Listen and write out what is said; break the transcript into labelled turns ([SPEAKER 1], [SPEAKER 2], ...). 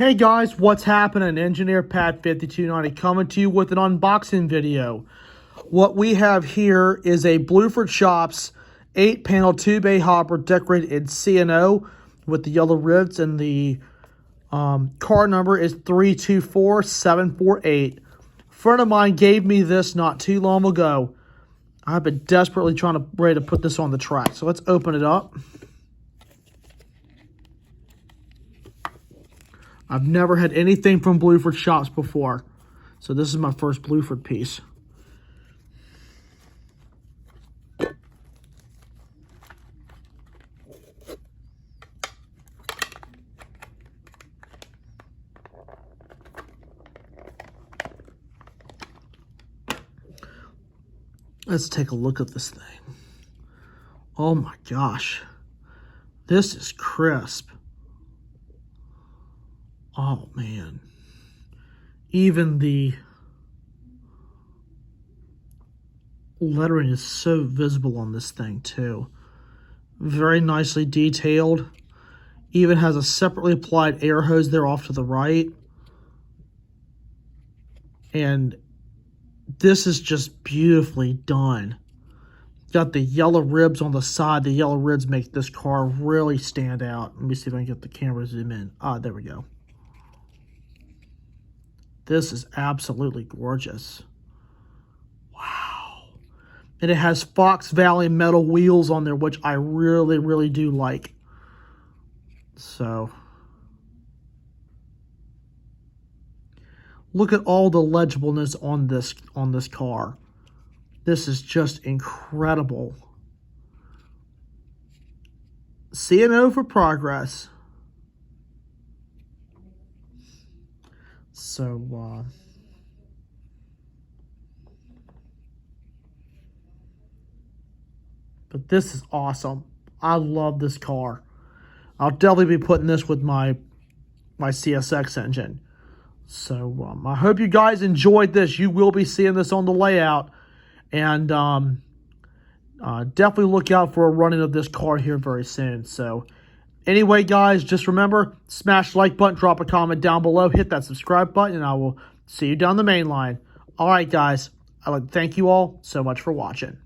[SPEAKER 1] Hey guys, what's happening? Engineer Pat 5290 coming to you with an unboxing video. What we have here is a Blueford Shops 8-panel 2-bay hopper decorated in C&O with the yellow ribs, and the car number is 324748. A friend of mine gave me this not too long ago. I've been desperately ready to put this on the track. So let's open it up. I've never had anything from Blueford Shops before, so this is my first Blueford piece. Let's take a look at this thing. Oh my gosh, this is crisp. Oh man, even the lettering is so visible on this thing too. Very nicely detailed. Even has a separately applied air hose there off to the right. And this is just beautifully done. Got the yellow ribs on the side. The yellow ribs make this car really stand out. Let me see if I can get the camera to zoom in. Ah, there we go. This is absolutely gorgeous. Wow. And it has Fox Valley metal wheels on there, which I really do like. So, look at all the legibleness on this car. This is just incredible. C&O for progress. So, but this is awesome. I love this car. I'll definitely be putting this with my CSX engine. So, I hope you guys enjoyed this. You will be seeing this on the layout. And definitely look out for a running of this car here very soon. So, anyway, guys, just remember, smash the like button, drop a comment down below, hit that subscribe button, and I will see you down the main line. All right, guys, I'd like to thank you all so much for watching.